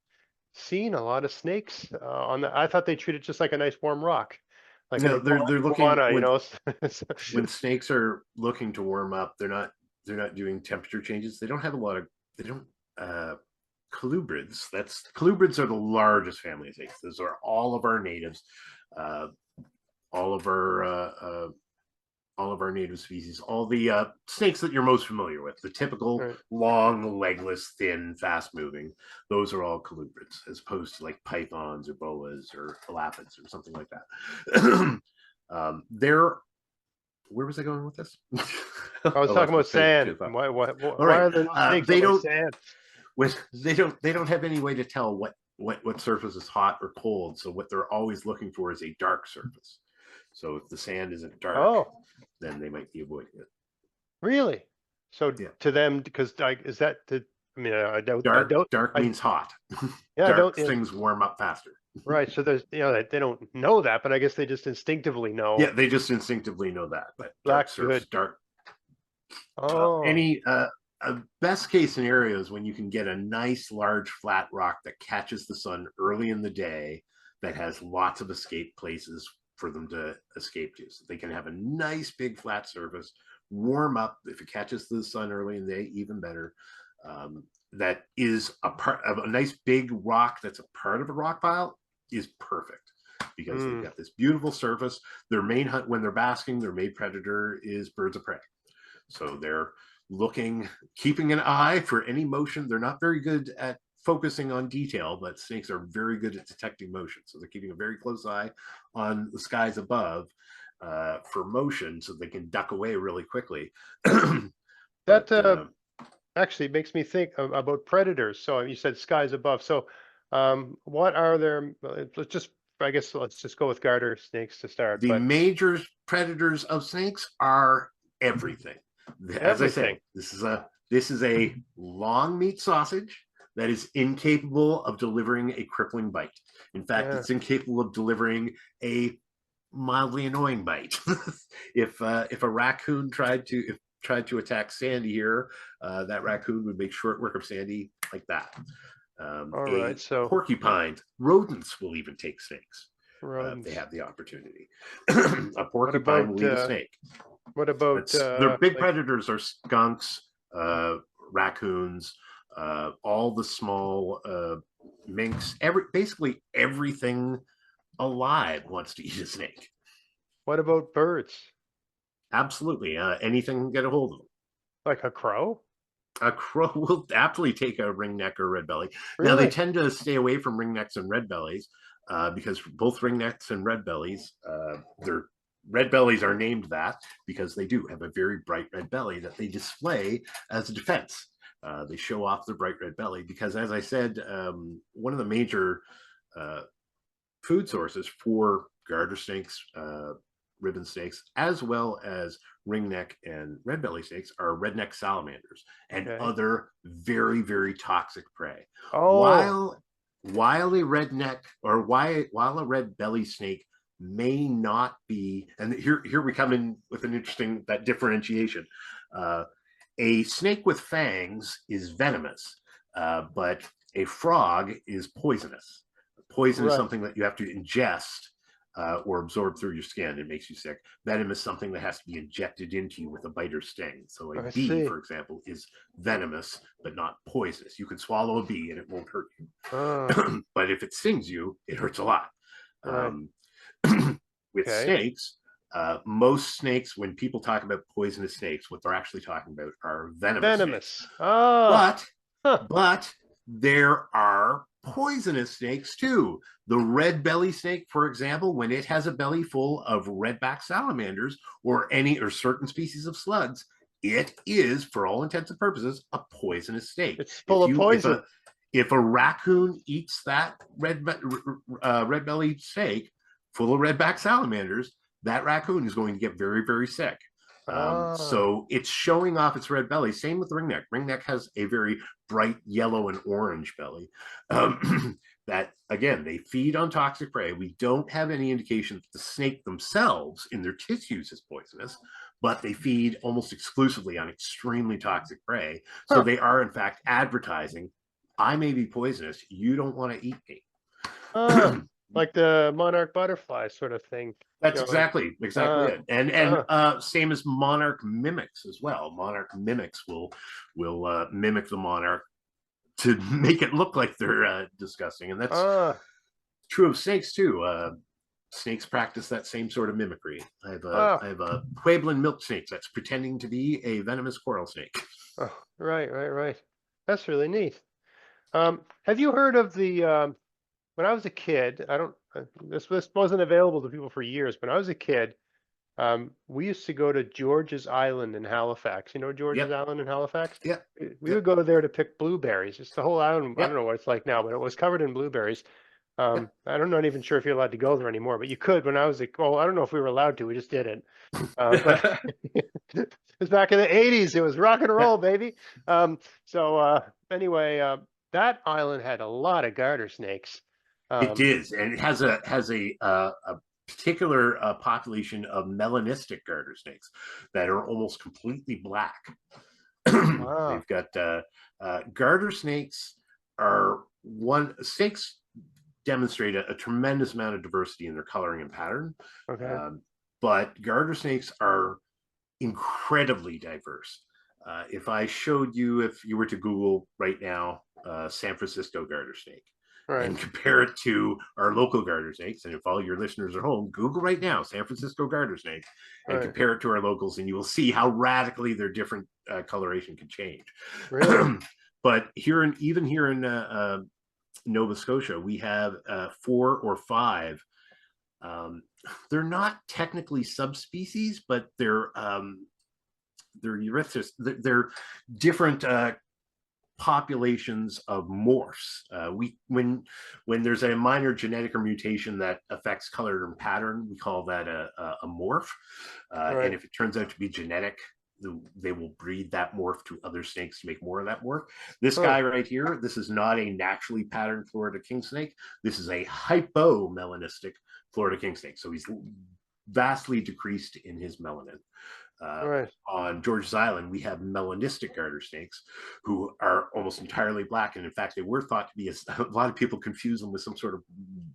seen a lot of snakes on the. I thought they treat it just like a nice warm rock. Like no, they're looking when snakes are looking to warm up. They're not doing temperature changes. They don't have a lot of colubrids. Colubrids are the largest family of snakes. Those are all of our natives, all of our native species, all the snakes that you're most familiar with, the typical long, legless, thin, fast moving, those are all colubrids, as opposed to like pythons or boas or elapids or something like that. Where was I going with this? I was talking about sand. Why are there no snakes on sand? When they don't have any way to tell what surface is hot or cold. So what they're always looking for is a dark surface. So if the sand isn't dark, then they might be avoiding it. Really? So to them, because is that I mean, I don't. Dark means hot. Yeah, dark things warm up faster. Right. So there's, they don't know that, but I guess they just instinctively know. Yeah, they just instinctively know that. But black surface, dark. Oh. A best case scenario is when you can get a nice large flat rock that catches the sun early in the day, that has lots of escape places for them to escape to. So they can have a nice big flat surface, warm up. If it catches the sun early in the day, even better. That is a part of a nice big rock that's a part of a rock pile is perfect, because they've got this beautiful surface. Their main hunt when they're basking, their main predator is birds of prey. So they're keeping an eye for any motion. They're not very good at focusing on detail, but snakes are very good at detecting motion. So they're keeping a very close eye on the skies above for motion, so they can duck away really quickly. That actually makes me think about predators. So you said skies above. So what are their? Let's just go with garter snakes to start. The major predators of snakes are everything. As I say, this is a long meat sausage that is incapable of delivering a crippling bite. In fact, it's incapable of delivering a mildly annoying bite. If a raccoon tried to attack Sandy here, that raccoon would make short work of Sandy like that. All right, so porcupines, rodents will even take snakes. if they rodents. have the opportunity. A What porcupine will about eat a snake. Their big like, predators are skunks, raccoons, all the small minks. Basically everything alive wants to eat a snake. what about birds? Absolutely, anything can get a hold of them. Like a crow? A crow will aptly take a ringneck or red belly. Now they Really? tend to stay away from ringnecks and red bellies because both ringnecks and red bellies, their red bellies are named that because they do have a very bright red belly that they display as a defense. They show off their bright red belly because, as I said, one of the major food sources for garter snakes, ribbon snakes, as well as ringneck and red belly snakes are redneck salamanders and Okay. other very, very toxic prey. Oh, While a redneck or while a red belly snake may not be, and here we come in with an interesting that differentiation. A snake with fangs is venomous, but a frog is poisonous. Poison is right. something that you have to ingest or absorb through your skin. It makes you sick. Venom is something that has to be injected into you with a bite or sting. So a I bee, see. for example, is venomous but not poisonous. You can swallow a bee and it won't hurt Oh, you. But if it stings you, it hurts a lot. right. Um, with Okay. snakes, most snakes, when people talk about poisonous snakes, what they're actually talking about are venomous snakes. Venomous. Ah, But huh. but there are poisonous snakes too. The red belly snake, for example, when it has a belly full of redback salamanders or certain species of slugs, it is, for all intents and purposes, a poisonous snake. It's full of poison. If a raccoon eats that red belly snake full of redback salamanders, that raccoon is going to get very, very sick. Ah, So it's showing off its red belly. Same with ringneck. Ringneck has a very bright yellow and orange belly. That again, they feed on toxic prey. We don't have any indication that the snake themselves in their tissues is poisonous, but they feed almost exclusively on extremely toxic prey. So huh. they are in fact advertising, I may be poisonous. You don't want to eat me. Ah, like the monarch butterfly sort of thing. That's You know, exactly uh, it, and uh, same as monarch mimics as well. Monarch mimics will mimic the monarch to make it look like they're disgusting, and that's ah, true of snakes too. Snakes practice that same sort of mimicry. ah. I have a Pueblan milk snake that's pretending to be a venomous coral snake. Oh, right, right, right. That's really neat. Have you heard of the when I was a kid, I don't this wasn't available to people for years, but when I was a kid, we used to go to George's Island in Halifax. You know George's Yep, Island in Halifax? yep, We would yep, go there to pick blueberries. It's the whole island. I don't yep. know what it's like now, but it was covered in blueberries. Yep. I'm not even sure if you're allowed to go there anymore, but you could when I was a, well, I don't know if we were allowed to, we just didn't. But it was back in the 80s. It was rock and Yeah, roll, baby. So anyway, that island had a lot of garter snakes. it Um, is, and it has a particular population of melanistic garter snakes that are almost completely black. ah, They've got garter snakes are one snakes demonstrate a tremendous amount of diversity in their coloring and pattern, okay. um, but garter snakes are incredibly diverse. If I showed you, if you were to Google right now, San Francisco garter snake, All right. and compare it to our local garter snakes, and if all your listeners are home, Google right now San Francisco garter snake All and right. compare it to our locals, and you will see how radically their different coloration can change. Really? But even here in Nova Scotia, we have 4 or 5. Um, they're not technically subspecies, but they're eurythus. They're different populations of morphs. When there's a minor genetic or mutation that affects color and pattern, we call that a morph. And Right. if it turns out to be genetic, they will breed that morph to other snakes to make more of that morph. This Huh. guy right here, this is not a naturally patterned Florida king snake. This is a hypomelanistic Florida king snake. So he's vastly decreased in his melanin. Right. On George's Island, we have melanistic garter snakes who are almost entirely black. And in fact, they were thought to be, a lot of people confuse them with some sort of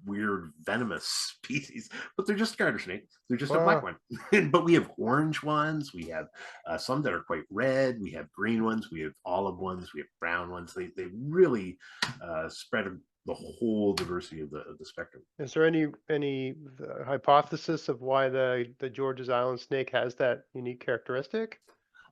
weird venomous species, but they're just garter snake. They're just a black Wow. one. But we have orange ones. We have some that are quite red. We have green ones. We have olive ones. We have brown ones. They really spread the whole diversity of the spectrum. Is there any hypothesis of why the George's Island snake has that unique characteristic?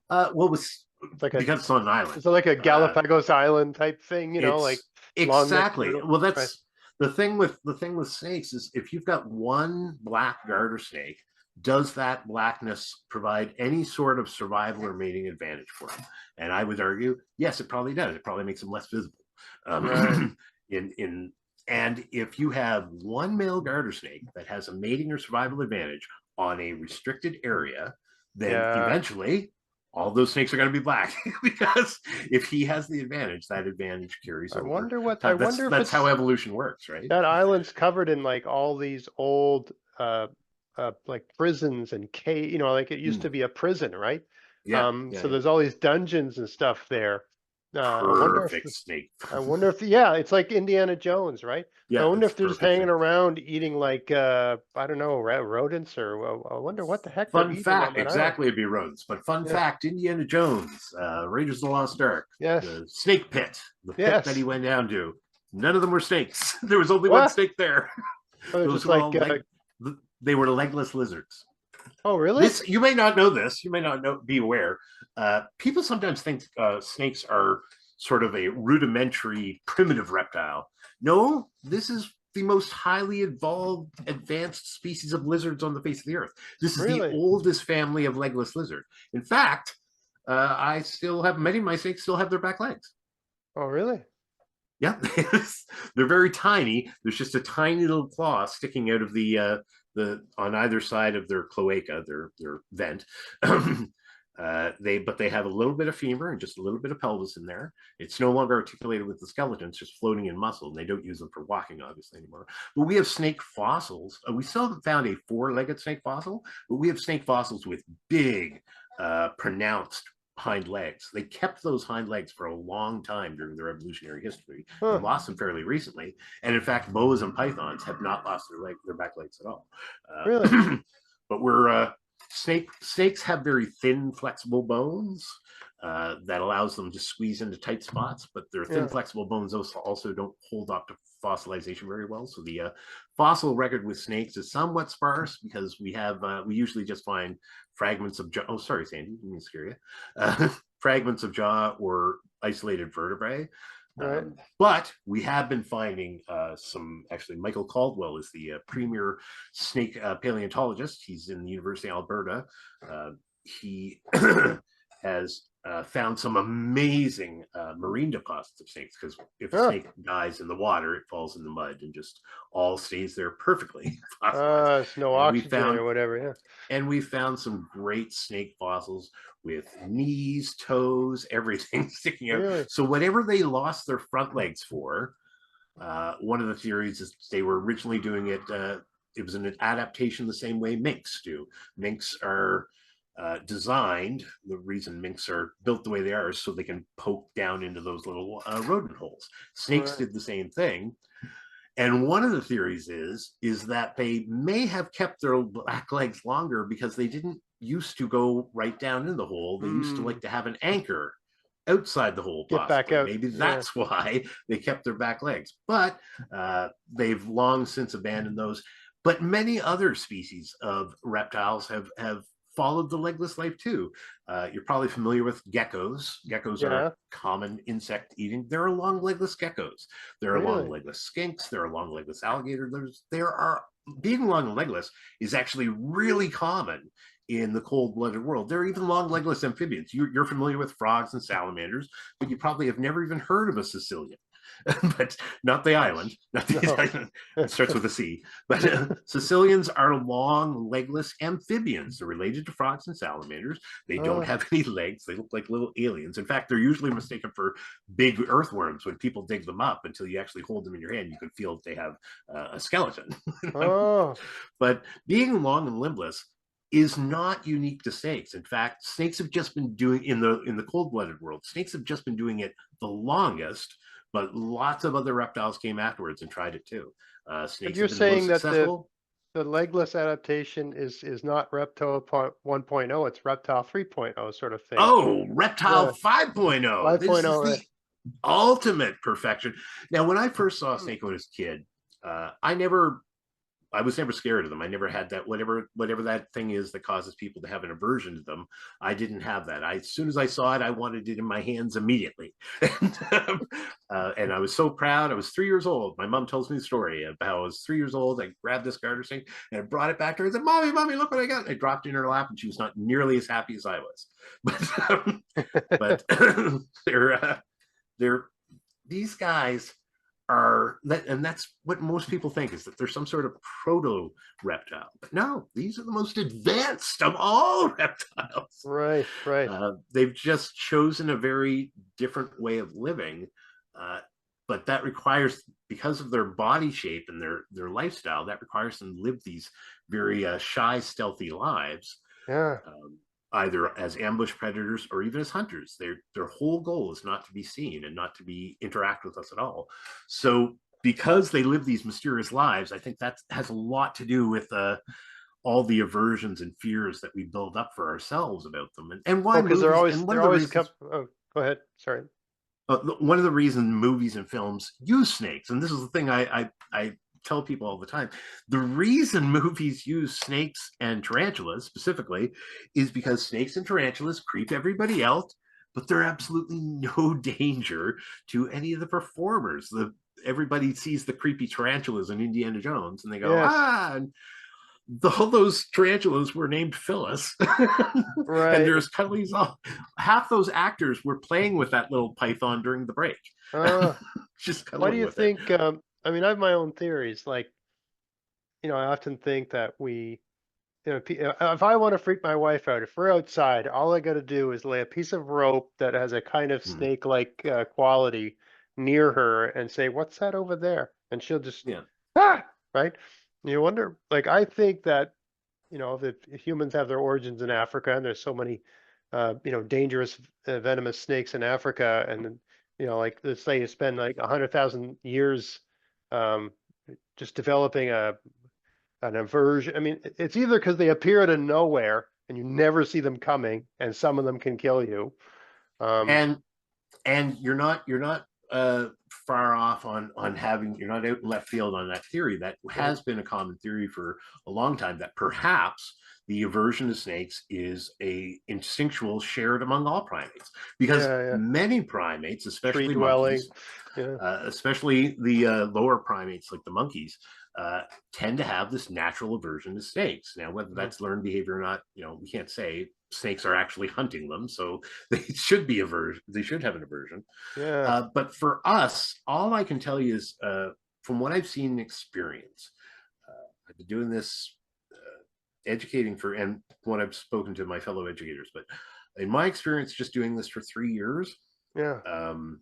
Well, with It's like a because it's on an island. Is it like a Galapagos Island type thing, like It's long neck exactly. turtle? Well, Right. that's the thing with snakes is if you've got one black garter snake, does that blackness provide any sort of survival or mating advantage for them? And I would argue, yes, it probably does. It probably makes them less visible. Right. In and if you have one male garter snake that has a mating or survival advantage on a restricted area, then Yeah. eventually all those snakes are going to be black because if he has the advantage, that advantage carries I over. wonder what I wonder if That's how it's evolution works, right? that island's covered in like all these old like prisons and like it used Mm, to be a prison, right? yeah, yeah, So yeah. there's all these dungeons and stuff there. I wonder if Perfect snake. yeah, it's like Indiana Jones, right? So I Yeah, wonder it's if they're just perfect hanging snake. around eating like I don't know, rodents or I wonder what the heck they're Fun eating on fact, that island. exactly, it'd be rodents. But fun Yeah. fact, Indiana Jones, Raiders of the Lost Ark, Yes. the snake pit, the pit that he Yes. went down to, none of them were snakes. There was only one What? snake there. Oh, they're Those just were like all they were legless lizards. oh, really? This, you may not know this, you may not be aware. People sometimes think snakes are sort of a rudimentary primitive reptile. No, this is the most highly evolved advanced species of lizards on the face of the earth. This is the Really? oldest family of legless lizard. In fact, I still have many of my snakes still have their back legs. Oh, really? Yeah, they're very tiny. There's just a tiny little claw sticking out of the on either side of their cloaca, their vent. But they have a little bit of femur and just a little bit of pelvis in there. It's no longer articulated with the skeleton; it's just floating in muscle, and they don't use them for walking, obviously, anymore. But we have snake fossils. We still haven't found a four-legged snake fossil, but we have snake fossils with big, pronounced hind legs. They kept those hind legs for a long time during their evolutionary history and Huh. lost them fairly recently. And in fact, boas and pythons have not lost their back legs at all. Really? But we're snakes have very thin, flexible bones that allows them to squeeze into tight spots. But their thin, Yeah. flexible bones also don't hold up to fossilization very well. So the fossil record with snakes is somewhat sparse because we usually just find fragments of jaw. Oh, sorry, Sandy, didn't mean to scare you. Fragments of jaw or isolated vertebrae. Right. But we have been finding some, actually, Michael Caldwell is the premier snake paleontologist. He's in the University of Alberta. He has found some amazing marine deposits of snakes because if a snake dies in the water, it falls in the mud and just all stays there perfectly. It's no oxygen or whatever. Yeah. And we found some great snake fossils with knees, toes, everything sticking out. Really? So whatever they lost their front legs for, one of the theories is they were originally doing it. It was an adaptation the same way minks do. Minks are designed. The reason minks are built the way they are is so they can poke down into those little rodent holes. Snakes did the same thing. And one of the theories is that they may have kept their back legs longer because they didn't used to go right down in the hole. They used to like to have an anchor outside the hole. Get back out. Maybe that's why they kept their back legs. But they've long since abandoned those. But many other species of reptiles have followed the legless life too. You're probably familiar with geckos. Geckos are common insect eating. There are long legless geckos. There are long legless skinks. There are long legless alligators. Being long and legless is actually really common in the cold-blooded world. There are even long legless amphibians. You're familiar with frogs and salamanders, but you probably have never even heard of a Sicilian. But not the island. Not the island. It starts with a C. But Sicilians are long, legless amphibians. They're related to frogs and salamanders. They don't have any legs. They look like little aliens. In fact, they're usually mistaken for big earthworms when people dig them up. Until you actually hold them in your hand, you can feel that they have a skeleton. But being long and limbless, is not unique to snakes. In fact, snakes have just been doing in the cold-blooded world. Snakes have just been doing it the longest, but lots of other reptiles came afterwards and tried it too. But Snakes you're have been the most saying that successful. the legless adaptation is not reptile 1.0, it's reptile 3.0 sort of thing. Oh, reptile Yeah, 5.0. This is 5.0, right? the ultimate perfection. Now, when I first saw a snake when I was a kid, I was never scared of them. I never had that whatever that thing is that causes people to have an aversion to them. I didn't have that. As soon as I saw it, I wanted it in my hands immediately, and I was so proud. I was 3 years old. My mom tells me the story of how I was 3 years old. I grabbed this garter snake and I brought it back to her. I said, "Mommy, mommy, look what I got!" I dropped it in her lap, and she was not nearly as happy as I was. But they're these guys are that, and that's what most people think, is that there's some sort of proto reptile. But no, these are the most advanced of all reptiles. Right, right. They've just chosen a very different way of living, but that requires, because of their body shape and their lifestyle, that requires them to live these very shy, stealthy lives. Yeah. Either as ambush predators or even as hunters. Their whole goal is not to be seen and not to be interact with us at all. So because they live these mysterious lives, I think that has a lot to do with all the aversions and fears that we build up for ourselves about them. And why Because movies, and one of the reasons, oh, go ahead. Sorry. one of the reasons movies and films use snakes, and this is the thing I tell people all the time, the reason movies use snakes and tarantulas specifically is because snakes and tarantulas creep everybody out, but they're absolutely no danger to any of the performers. Everybody sees the creepy tarantulas in Indiana Jones and they go, Yes. and all those tarantulas were named Phyllis. Right. And there's cuddlies. Half those actors were playing with that little python during the break. Just Why do cuddling you with it. think, I mean, I have my own theories. Like, I often think that if I want to freak my wife out, if we're outside, all I got to do is lay a piece of rope that has a kind of Hmm. snake-like quality near her and say, "What's that over there?" And she'll just, Yeah. right? And you wonder, like, I think that, that humans have their origins in Africa, and there's so many, dangerous, venomous snakes in Africa, and then, like, let's say you spend like 100,000 years, um, just developing an aversion. I mean, it's either because they appear out of nowhere and you never see them coming, and some of them can kill you. Um, And you're not far off on having, you're not out in left field on that theory. That mhm. has been a common theory for a long time, that perhaps the aversion to snakes is a instinctual shared among all primates, because Yeah, yeah. many primates, Tree especially dwelling. monkeys, Yeah. especially the lower primates like the monkeys, uh, tend to have this natural aversion to snakes. Now, whether Mhm. that's learned behavior or not, we can't say. Snakes are actually hunting them, so they should be aversion. They should have an aversion. Yeah. But for us, all I can tell you is, from what I've seen and experienced, I've been doing this educating for, and when I've spoken to my fellow educators, but in my experience, just doing this for 3 years, Yeah. um,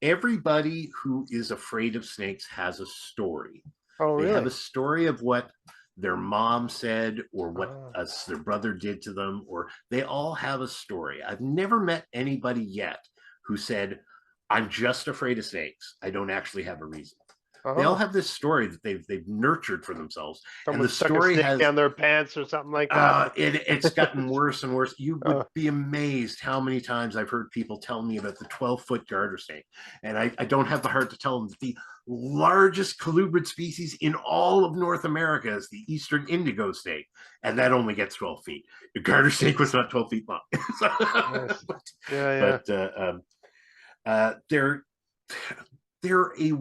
everybody who is afraid of snakes has a story. Oh, They have really? a story of what their mom said, or what Oh, their brother did to them, or they all have a story. I've never met anybody yet who said, "I'm just afraid of snakes. I don't actually have a reason." They all oh. have this story that they've nurtured for themselves, and Someone the stuck a story snake has, down their pants or something like that. it's gotten worse and worse. You would Oh, be amazed how many times I've heard people tell me about the 12-foot garter snake. And I don't have the heart to tell them that the largest colubrid species in all of North America is the eastern indigo snake. And that only gets 12 feet. The garter snake was not 12 feet long. nice. but Yeah, yeah. but they're a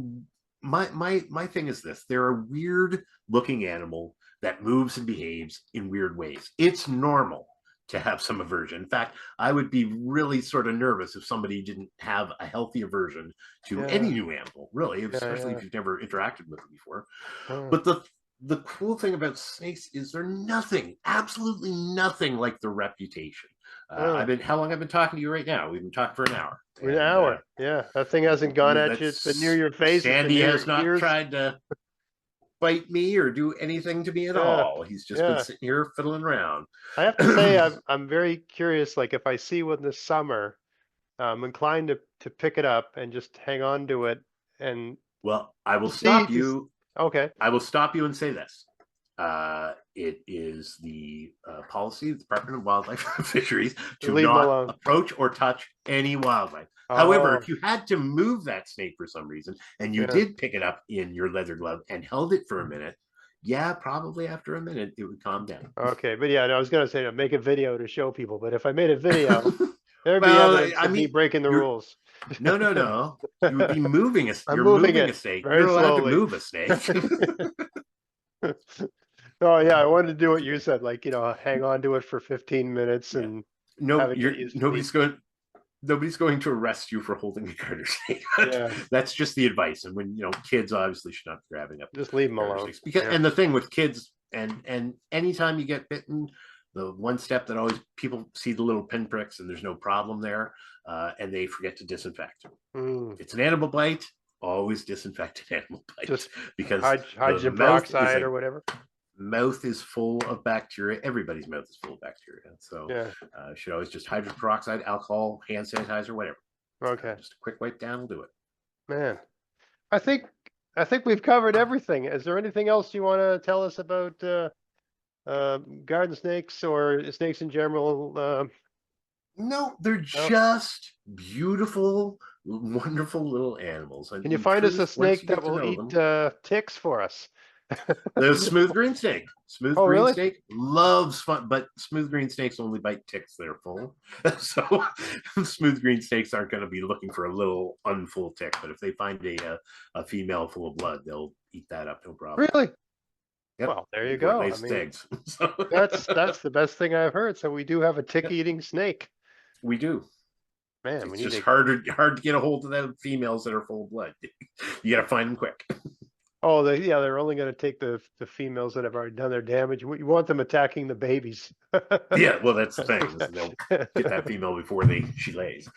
my thing is this: they're a weird looking animal that moves and behaves in weird ways. It's normal to have some aversion. In fact, I would be really sort of nervous if somebody didn't have a healthy aversion to any Yeah. new animal, really, Yeah, especially yeah. if you've never interacted with it before. Oh, But the cool thing about snakes is they're nothing, absolutely nothing like their reputation. oh. How long I've been talking to you right now? We've been talking for an hour, An and hour. Yeah. That thing hasn't gone at you. It's been near that's your face. It's been Sandy near has your not ears. tried to bite me or do anything to me at Yeah, all. He's just been yeah. sitting here fiddling around. I have to say, I'm very curious. Like if I see one this summer, I'm inclined to pick it up and just hang on to it and Well, I will see. stop you. Okay. I will stop you and say this. It is the policy of the Department of Wildlife and Fisheries to Leave them not alone. approach or touch any wildlife. Oh, However, if you had to move that snake for some reason and you yeah. did pick it up in your leather glove and held it for a minute, yeah, probably after a minute it would calm down. Okay, but yeah, no, I was gonna say to make a video to show people, but if I made a video, there'd be Well, evidence I of me mean, breaking the rules. no. You would be moving a. I'm You're moving moving it a snake. very You're allowed to slowly. move a snake. Oh yeah, I wanted to do what you said, like, hang on to it for 15 minutes Yeah. and No, have it get you sleep. nobody's going to arrest you for holding a garter snake. Yeah, That's just the advice. And when kids obviously should not be grabbing up just leave them garter alone. snakes because Yeah. and the thing with kids and anytime you get bitten, the one step that always people see the little pinpricks and there's no problem there, and they forget to disinfect. Mm, It's an animal bite. Always disinfect an animal bite just because hydrogen peroxide or whatever. mouth is full of bacteria. Everybody's mouth is full of bacteria. So Yeah. should always just hydrogen peroxide, alcohol, hand sanitizer, whatever. Okay. Just a quick wipe down will do it. Man, I think we've covered everything. Is there anything else you want to tell us about garden snakes or snakes in general? No, they're just beautiful, wonderful little animals. And Can you in find us a truth, once snake you get that to will know eat them, ticks for us? the smooth green snake. Smooth Oh, green really? snake loves fun, but smooth green snakes only bite ticks that are full. So smooth green snakes aren't going to be looking for a little unfull tick. But if they find a female full of blood, they'll eat that up, no problem. Really? Yep. Well, there you Before it go. I lays its mean, eggs. So that's the best thing I've heard. So we do have a tick-eating snake. we do. Man, It's we need just to. hard to get a hold of the females that are full of blood. You got to find them quick. Oh, they're only going to take the females that have already done their damage. You want them attacking the babies. Yeah, well, that's the thing. Is they'll get that female before she lays.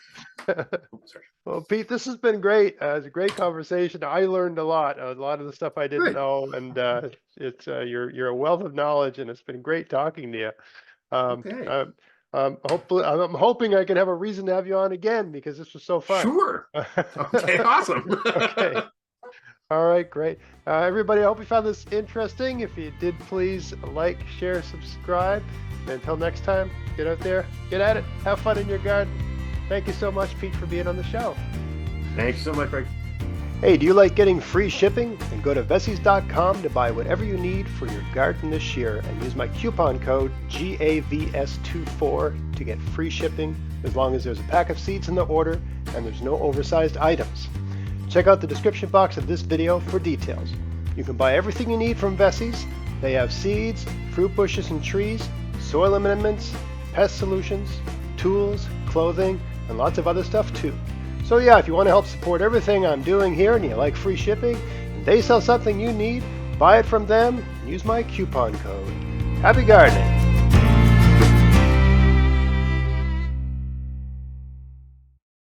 Oops, sorry. Well, Pete, this has been great. It's a great conversation. I learned a lot of the stuff I didn't Good. know, and it's you're a wealth of knowledge, and it's been great talking to you. Okay. Hopefully, I'm hoping I can have a reason to have you on again because this was so fun. Sure. Okay, awesome. Okay. All right, great. Everybody, I hope you found this interesting. If you did, please like, share, subscribe. And until next time, get out there, get at it, have fun in your garden. Thank you so much, Pete, for being on the show. Thanks so much, Greg. Hey, do you like getting free shipping? Then go to Vessies.com to buy whatever you need for your garden this year and use my coupon code GAVS24 to get free shipping as long as there's a pack of seeds in the order and there's no oversized items. Check out the description box of this video for details. You can buy everything you need from Vessies. They have seeds, fruit bushes and trees, soil amendments, pest solutions, tools, clothing, and lots of other stuff too. So yeah, if you want to help support everything I'm doing here and you like free shipping, and they sell something you need, buy it from them and use my coupon code. Happy gardening!